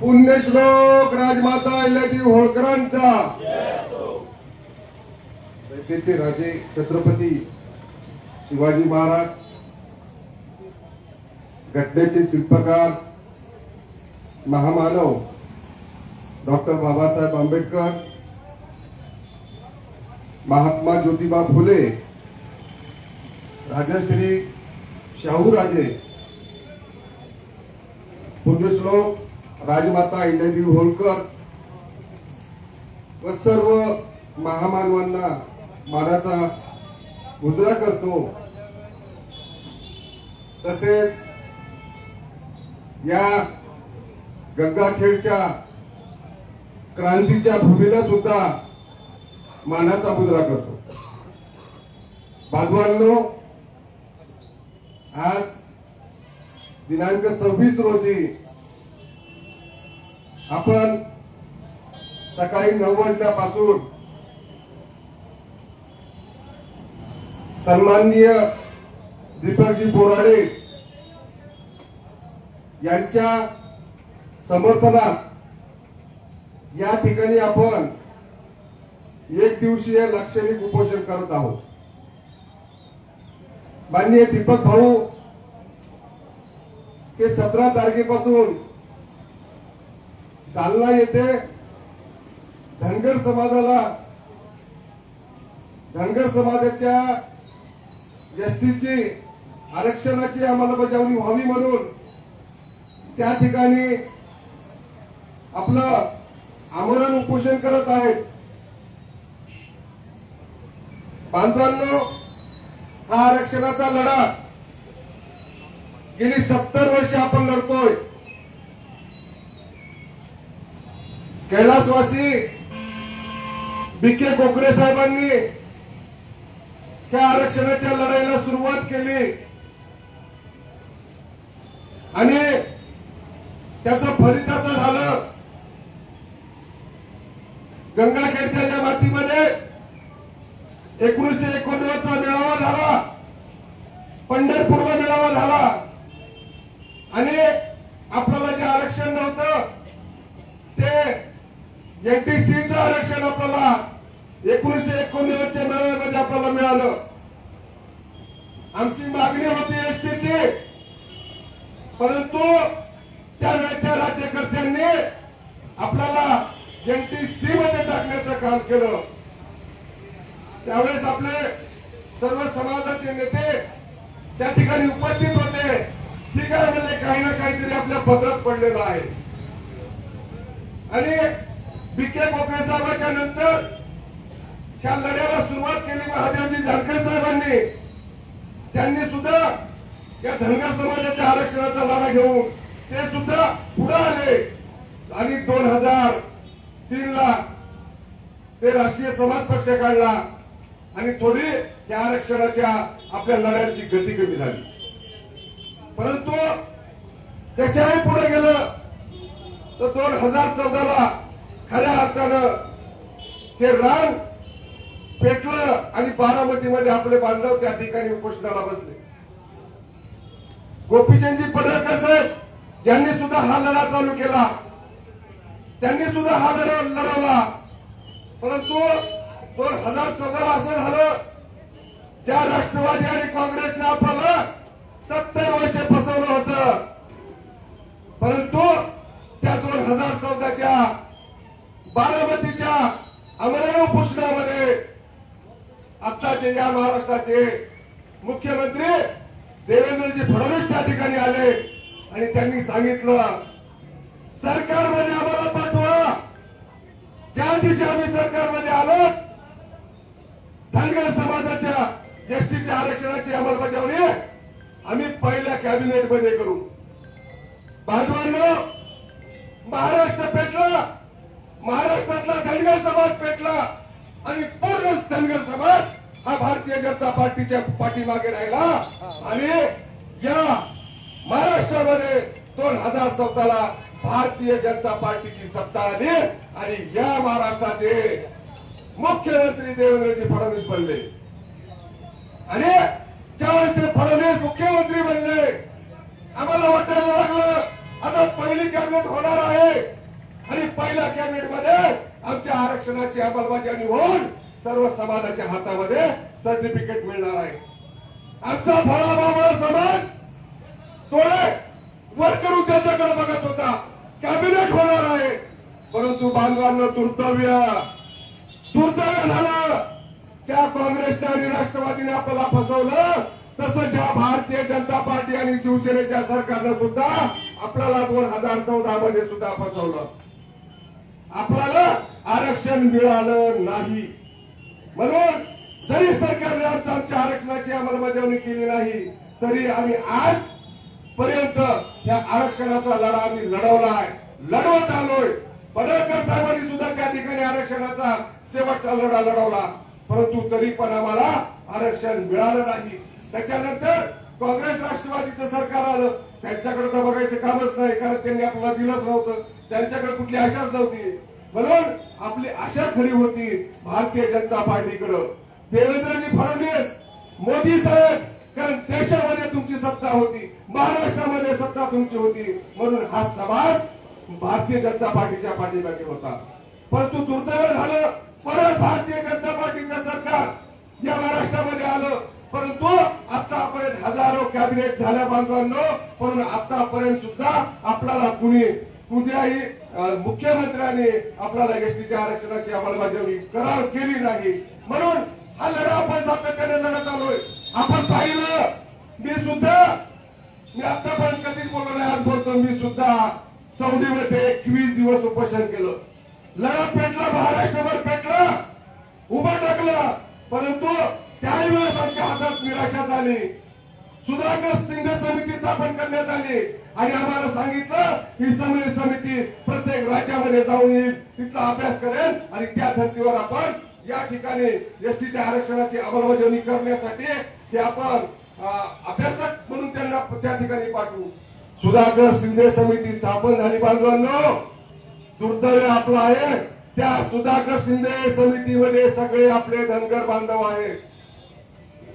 पुण्यश्लोक राजमाता अहिल्यादेवी होळकरांचा, त्याचे राजे छत्रपती शिवाजी महाराज, घटनेचे शिल्पकार महामानव डॉक्टर बाबासाहेब आंबेडकर, महात्मा ज्योतिबा फुले, राजश्री शाहू राजे, पुण्यश्लोक राजमाता अहिल्यादेवी होळकर व सर्व महामानवांना मानाचा मुजरा करतो। तसेच या गंगाखेडच्या क्रांतीच्या भूमीला सुद्धा मानाचा मुजरा करतो। बांधवांनो, आज दिनांक 26 रोजी आपण सकाळी 9 वाजल्यापासून सन्माननीय दीपकजी बोराडे यांच्या समर्थनात या ठिकाणी आपण एक दिवसीय लाक्षणिक उपोषण करत आहोत। माननीय दीपक भाऊ ते 17 तारखेपासून जालना येथे धनगर समाजाच्या एसटीची आरक्षणाची अंमलबजावणी व्हावी म्हणून त्या ठिकाणी आपलं आमरण उपोषण करत आहेत। बांधवांनो, हा आरक्षणाचा लढा गेली 70 वर्ष आपण लढतोय। कैलासवासी बी.के. कोकरे साहेबांनी त्या आरक्षणाच्या लढाईला सुरुवात केली आणि त्याचं फलित असं झालं, गंगाखेडच्या या मातीमध्ये 1989 चा मेळावा झाला, पंढरपूरला मेळावा झाला आणि आपल्याला जे आरक्षण नव्हतं ते एनटीसीचं आरक्षण आपल्याला 1989 च्या मेळाव्यामध्ये आपल्याला मिळालं। आमची मागणी होती एसटीची, परंतु त्यावेळेच्या राज्यकर्त्यांनी आपल्याला एनटीसी मध्ये टाकण्याचं काम केलं। त्यावेळेस आपले सर्व समाजाचे नेते त्या ठिकाणी उपस्थित होते। ठीक आहे म्हणजे काही ना काहीतरी आपल्या पदरात पडलेलं आहे आणि बी.के. कोकरे साहेबांच्या नंतर ह्या लढ्याला सुरुवात केली महादेवजी जानकर साहेबांनी। त्यांनी सुद्धा या धनगर समाजाच्या आरक्षणाचा लढा घेऊन ते सुद्धा पुढे आले आणि 2003 ला ते राष्ट्रीय समाज पक्ष काढला आणि थोडी या आरक्षणाच्या आपल्या लढ्यांची गती कमी झाली। परंतु त्याच्याही पुढे गेलं तर 2014 ला खऱ्या अर्थानं ते रान पेटलं आणि बारामतीमध्ये आपले बांधव त्या ठिकाणी उपोषणाला बसले। गोपीचंदजी पडळकर साहेब यांनी सुद्धा हा लढा चालू केला, त्यांनी सुद्धा हा लढा लढवला। परंतु 2014 असं झालं, ज्या राष्ट्रवादी आणि काँग्रेसने आपल्याला 70 वर्ष फसवलं होतं, परंतु त्या 2014च्या बारामतीच्या आमरण उपोषणामध्ये आताचे या महाराष्ट्राचे मुख्यमंत्री देवेंद्रजी फडणवीस त्या ठिकाणी आले आणि त्यांनी सांगितलं, सरकारमध्ये आम्हाला पाठवा। ज्या दिवशी आम्ही सरकारमध्ये आलो, धनगर समाजाच्या एसटीच्या आरक्षणाची अंमलबजावणी आम्ही पहिल्या कॅबिनेट मध्ये करू। बांधवांनो, महाराष्ट्र पेटला, महाराष्ट्रातला धनगर समाज पेटला आणि पूर्ण धनगर समाज हा भारतीय जनता पार्टीच्या पाठीमागे राहिला आणि या महाराष्ट्रामध्ये 2014 ला भारतीय जनता पार्टीची सत्ता आली आणि या महाराष्ट्राचे मुख्यमंत्री देवेंद्रजी फडणवीस बनले आणि ज्यावेळेस ते फडणवीस मुख्यमंत्री बनले, आम्हाला वाटायला लागलं कॅबिनेट होणार आहे आणि पहिल्या कॅबिनेट मध्ये आमच्या आरक्षणाची अंमलबजावणी होऊन सर्व समाजाच्या हातामध्ये सर्टिफिकेट मिळणार आहे. आमचा फळाभावा समाज तोय वर करून त्याच्याकडे बघत होता. कॅबिनेट होणार आहे, परंतु बांधवांना दुर्दैव्य झालं. ज्या काँग्रेसने आणि राष्ट्रवादीने आपल्याला फसवलं, तसंच या भारतीय जनता पार्टी आणि शिवसेनेच्या सरकारनं सुद्धा आपल्याला 2014 मध्ये सुद्धा फसवलं. आपल्याला आरक्षण मिळालं नाही. म्हणून जरी सरकारने आमच्या आरक्षणाची अंमलबजावणी केली नाही, तरी आम्ही आज पर्यंत या आरक्षणाचा लढा आम्ही लढवलाय, लढवत आलोय. पडळकर साहेबांनी सुद्धा त्या ठिकाणी आरक्षणाचा शेवटचा लढा लढवला, परंतु तरी पण आम्हाला आरक्षण मिळालं नाही. त्याच्यानंतर काँग्रेस राष्ट्रवादीचं सरकार आलं. त्यांच्याकडे तर बघायचं कामच नाही, कारण त्यांनी आपल्याला दिलंच नव्हतं. त्यांच्याकडे कुठली आशाच नव्हती. म्हणून आपली आशा खरी होती भारतीय जनता पार्टीकडं. देवेंद्रजी फडणवीस, मोदी साहेब, कारण देशामध्ये तुमची सत्ता होती, महाराष्ट्रामध्ये सत्ता तुमची होती, म्हणून हा समाज भारतीय जनता पार्टीच्या पाठीमागे होता. परंतु दुर्दैव झालं, परत भारतीय जनता पार्टीचं सरकार या महाराष्ट्रामध्ये आलं. परंतु आतापर्यंत हजारो कॅबिनेट झाल्या बांधवांनो, पण आतापर्यंत सुद्धा आपल्याला कुठल्याही मुख्यमंत्र्यांनी आपल्याला एसटीच्या आरक्षणाची अंमलबजावणी केली नाही. म्हणून हा लढा आपण सातत्याने लढत आलोय. आपण पाहिलं, मी आतापर्यंत कधीच बोललो नाही, आज बोलतो. मी सुद्धा चौंडीमध्ये 21 दिवस उपोषण केलं. लढा पेटला, महाराष्ट्रभर पेटला, उभा टाकला. परंतु त्यावेळेस आमच्या हातात निराशा झाली. सुधाकर शिंदे समिती स्थापन करण्यात आली आणि आम्हाला सांगितलं ही समिती प्रत्येक राज्यामध्ये जाऊन येईल, तिथला अभ्यास करेल आणि त्या धर्तीवर आपण या ठिकाणी एसटीच्या आरक्षणाची अंमलबजावणी करण्यासाठी हे आपण अभ्यासक म्हणून त्यांना त्या ठिकाणी पाठवू. सुधाकर शिंदे समिती स्थापन झाली बांधवांनो. दुर्दैव आपलं आहे, त्या सुधाकर शिंदे समितीमध्ये सगळे आपले धनगर बांधव आहेत.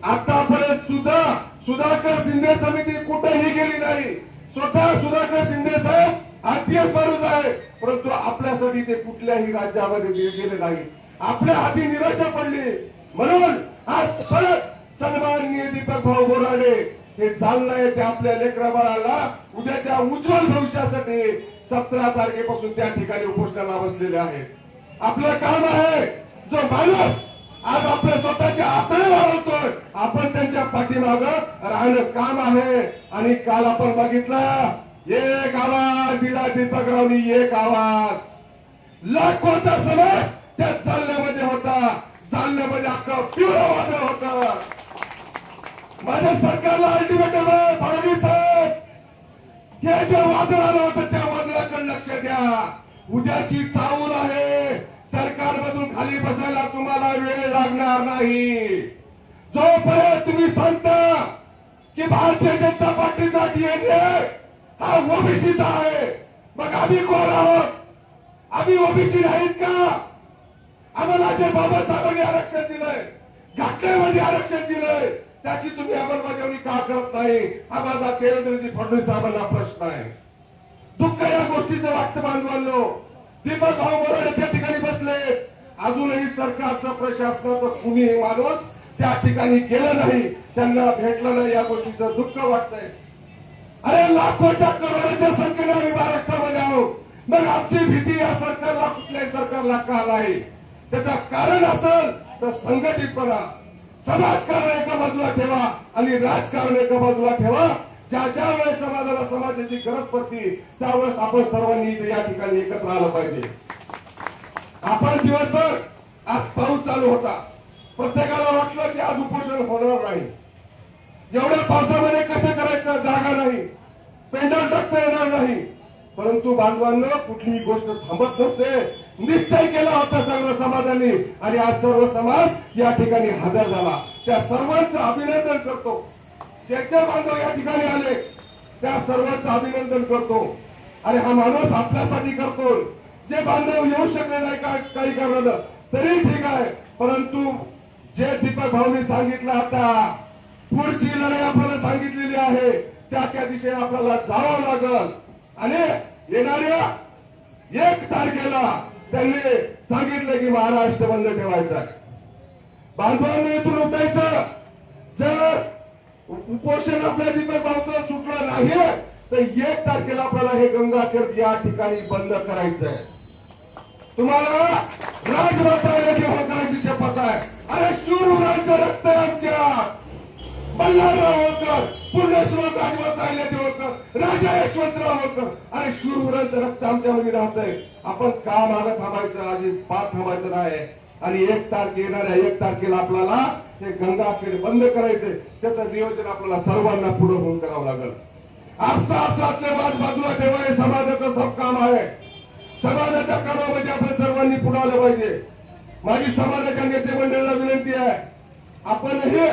आतापर्यंत सुद्धा सुधाकर शिंदे समिती कुठेही गेली नाही. स्वतः सुधाकर शिंदे साहेब आरपीएस माणूस आहे, परंतु आपल्यासाठी ते कुठल्याही राज्यामध्ये गेले नाही. आपल्या हाती निराशा पडली. म्हणून आज परत सन्माननीय दीपक भाऊ बोराडे हे चाललंय ते आपल्या लेकरा बाळाला उद्याच्या उज्ज्वल भविष्यासाठी 17 तारखेपासून त्या ठिकाणी उपोषणाला बसलेले आहेत. आपलं काम आहे, जो माणूस आज आपल्या स्वतःच्या हाताने वाढवतोय, आपण त्यांच्या पाठीमागं राहणं काम आहे. आणि काल आपण बघितलं, एक आवाज दिला दीपकरावनी, एक आवाज. लाखोचा समाज त्या चालण्यामध्ये होता. चालण्यामध्ये अख्खं पिवळं वादळ होतं. माझ्या सरकारला अल्टिमेटम आहे, फडणवीस साहेब, हे जे वादळ आलं होतं त्या वादळाकडे लक्ष द्या. उद्याची चाहूल आहे. सरकारमधून खाली बसायला तुम्हाला वेळ लागणार नाही. जोपर्यंत तुम्ही सांगता की भारतीय जनता पार्टीचा डीएनए हा ओबीसीचा आहे, मग आम्ही कोण आहोत? आम्ही ओबीसी नाहीत का? आम्हाला जे बाबासाहेबांनी आरक्षण दिलंय, घाटलेमध्ये आरक्षण दिलंय, त्याची तुम्ही अंमलबजावणी का करत नाही? हा माझा देवेंद्रजी फडणवीस साहेबांना प्रश्न आहे. दुःख या गोष्टीचं वाटतं बांधवांनो. दीपक भाऊ बोराडे त्या ठिकाणी बसले, अजूनही सरकारचं प्रशासनाचं कुणीही माणूस त्या ठिकाणी गेलं नाही, त्यांना भेटलं नाही. या गोष्टीचं दुःख वाटतंय. अरे लाखोच्या करोडोच्या संख्येने आम्ही महाराष्ट्रामध्ये आहोत, मग आमची भीती या सरकारला, कुठल्याही सरकारला का नाही? त्याचं कारण असेल तर संघटितपणा, समाजकारण एका बाजूला ठेवा आणि राजकारण एका बाजूला ठेवा. ज्या ज्या वेळेस समाजाला समाजाची गरज पडती त्यावेळेस आपण सर्वांनी इथे या ठिकाणी एकत्र आलं पाहिजे. आपण दिवसभर, आज पाऊस चालू होता, प्रत्येकाला वाटलं की आज उपोषण होणार नाही. एवढ्या पावसामध्ये कसं करायचं, जागा नाही, पेंडॉल टाकता येणार नाही. परंतु बांधवांना कुठलीही गोष्ट थांबत नसते. निश्चय केला होता सर्व समाजांनी आणि आज सर्व समाज या ठिकाणी हजर झाला. त्या सर्वांचं अभिनंदन करतो. जे बांधव या ठिकाणी आले त्या सर्वांचं अभिनंदन करतो. आणि हा माणूस आपल्यासाठी करतो. जे बांधव येऊ शकले नाही काही कारणानं तरी ठीक आहे, परंतु जे दीपक भाऊनी सांगितलं, आता पुढची लढाई आपल्याला सांगितलेली आहे, त्या दिशेने आपल्याला जावं लागल. आणि येणाऱ्या 1 तारखेला त्यांनी सांगितलं की महाराष्ट्र बंद ठेवायचा आहे. बांधवांनी इथून उठायचं. जर उपोषण आपल्या दीपक भाऊचं सुटलं नाही तर 1 तारखेला आपल्याला हे गंगाखेड या ठिकाणी बंद करायचंय. तुम्हाला राजमाता होळकरांची शपथ आहे. अरे शूरवीरांचं रक्त आहे आमच्या. बल्लाळराव होळकर, पुण्यश्लोक राजमाता होळकर, राजा यशवंतराव होळकर, अरे शूरवीरांचं रक्त आमच्यामध्ये राहतंय. आपण का मागं थांबायचं, अजिबात थांबायचं नाही. आणि 1 तारखे येणाऱ्या 1 तारखेला आपल्याला हे गंगाखेड बंद करायचंय. त्याचं नियोजन आपल्याला सर्वांना पुढे होऊन करावं लागेल. आपसातल्या बाजूला ठेवा, हे समाजाचं सब काम आहे. समाजाच्या कामामध्ये आपण सर्वांनी पुढे आलं पाहिजे. माझी समाजाच्या नेते मंडळाला विनंती आहे, आपण हे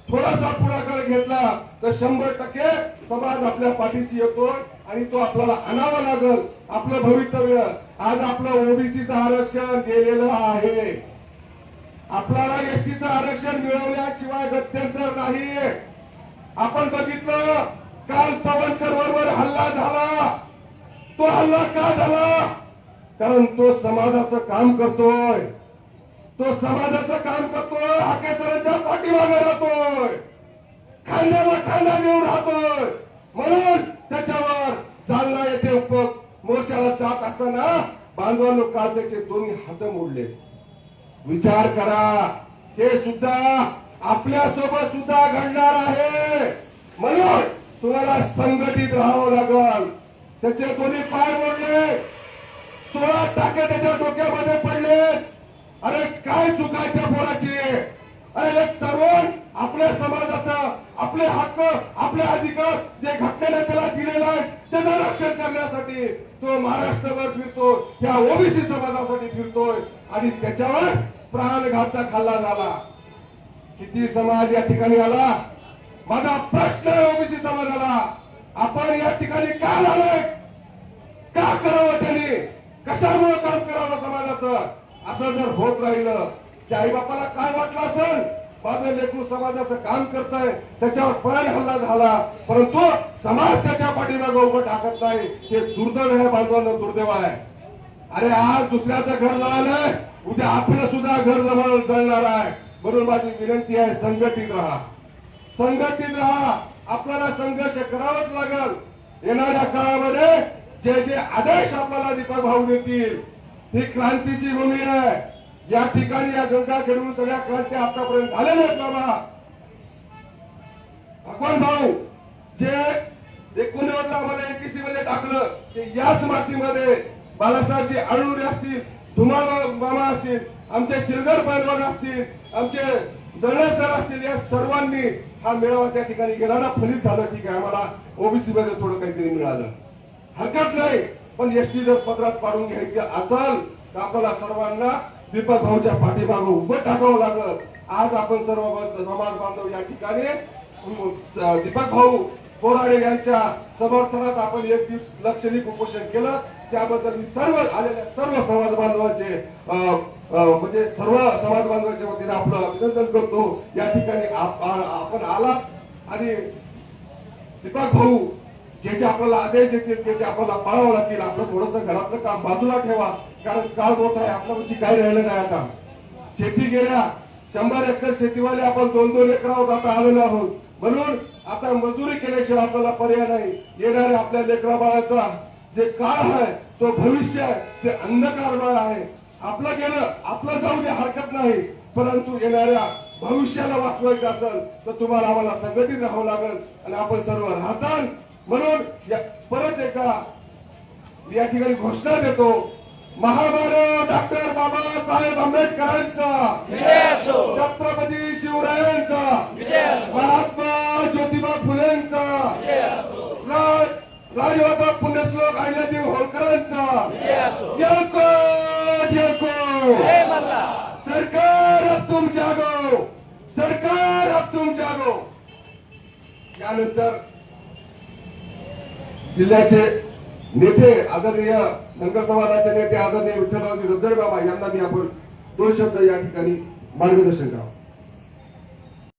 थोडासा पुढाकार घेतला तर 100% समाज आपल्या पाठीशी येतोय आणि तो आपल्याला आणावा लागल. आपलं भवितव्य आज आपलं ओबीसीचं आरक्षण गेलेलं आहे. आपल्याला एसटीचं आरक्षण मिळवल्याशिवाय गत्यंतर नाही. आपण बघितलं काल पवनकर बरोबर हल्ला झाला. तो हल्ला का झाला? कारण तो समाजाचं काम करतोय. तो समाजाचं काम करतोय. हाकेसरांच्या पाठीमागे राहतोय. खांद्याला खांदा देऊन राहतोय. म्हणून त्याच्यावर जालना येथे मोर्चाला जात असताना बांधवांनो काल त्याचे दोन्ही हात मोडले. विचार करा, हे सुद्धा आपल्या सोबत सुद्धा घडणार आहे. म्हणून तुम्हाला संघटित राहावं लागल. त्याचे दोन्ही पाय मोडले, 16 टाके त्याच्या डोक्यामध्ये पडले. अरे काय चूक आहे त्या पोराची? अरे एक तरुण आपल्या समाजाचा, आपले हक्क, आपले अधिकार जे घटनेने त्याला दिलेला आहे त्याचं रक्षण करण्यासाठी तो महाराष्ट्रभर फिरतो, त्या ओबीसी समाजासाठी फिरतोय आणि त्याच्यावर प्राणघातक हल्ला झाला. किती समाज या ठिकाणी आला? माझा प्रश्न आहे ओबीसी समाजाला, आपण या ठिकाणी का आलोय? का करावं त्यांनी? कशामुळे काम करावं समाजाचं? असं जर होत राहिलं त्या आई बापाला काय वाटलं असेल? माझं लेकरू समाजाचं काम करतंय, त्याच्यावर प्राण हल्ला झाला, परंतु समाज त्याच्या पाठीमागे उभं टाकत नाही. हे दुर्दैव आहे बांधवांना, दुर्दैव आहे. अरे आज दुसऱ्याचं घर जळालंय, उद्या आपलं सुद्धा घर जळणार आहे. म्हणून माझी विनंती आहे, संघटित राहा, संघटित राहा. आपल्याला संघर्ष करावाच लागल. येणाऱ्या काळामध्ये जे जे आदेश आपल्याला दीपक भाऊ देतील, ही क्रांतीची भूमी आहे. या ठिकाणी या गंगाखेडून सगळ्या क्रांत्या आतापर्यंत झालेल्या आहेत. बाबा भगवान भाऊ जे 19 आम्हाला 81 मध्ये टाकलं, ते याच मातीमध्ये बाळासाहेबजी आळुरे असतील, धुमाळ मामा असतील, आमचे चिरगर पैलवान असतील, आमचे दळणे सर असतील, या सर्वांनी हा मेळावा त्या ठिकाणी गेला ना. फलित झालं. ठीक आहे, आम्हाला ओबीसी मध्ये थोडं काहीतरी मिळालं, हरकत नाही. पण एसटी जर पदरात पाडून घ्यायचं असेल तर आपल्याला सर्वांना दीपक भाऊच्या पाठीमागे उभं टाकावं लागल. आज आपण सर्व समाज बांधव या ठिकाणी दीपक भाऊ बोराडे यांच्या समर्थनात आपण 1 दिवस लक्षणिक उपोषण केलं. त्याबद्दल मी सर्व आलेल्या सर्व समाज बांधवांचे म्हणजे सर्व समाज बांधवांच्या वतीने आपलं अभिनंदन करतो. या ठिकाणी आपण आलात आणि दीपक भाऊ जे जे आपल्याला आदेश देतील ते आपल्याला पाळावं लागतील. आपलं थोडंसं घरातलं काम बाजूला ठेवा, कारण काळ मोठा आहे. आपल्यापाशी काही राहिलं नाही. आता शेती गेल्या, 100 एकर शेतीवाले आपण 2-2 एकरावर आता आलेलो आहोत. म्हणून आता मजुरी केल्याशिवाय आपल्याला पर्याय नाही. येणाऱ्या आपल्या लेकरा बाळाचा जे काळ आहे, तो भविष्य आहे, ते अंधकारमय आहे. आपलं गेलं, आपलं जाऊ दे, हरकत नाही, परंतु येणाऱ्या भविष्याला वाचवायचं असेल तर तुम्हाला आम्हाला संघटित राहावं लागेल. आणि आपण सर्व राहताल. म्हणून परत एकदा या ठिकाणी घोषणा देतो, महामानव डॉक्टर बाबासाहेब आंबेडकरांचा, छत्रपती शिवरायांचा, महात्मा ज्योतिबा फुलेंचा, राजमाता पुण्यश्लोक अहिल्यादेवी होळकरांचा, सरकार अब तुम जागो, सरकार अब तुम जागो. यानंतर जिल्ह्याचे नेते आदरणीय धनगर समाजाचे नेते आदरणीय विठ्ठलरावजी रजडबाबा यांना मी आपण 2 शब्द या ठिकाणी मार्गदर्शन करावं.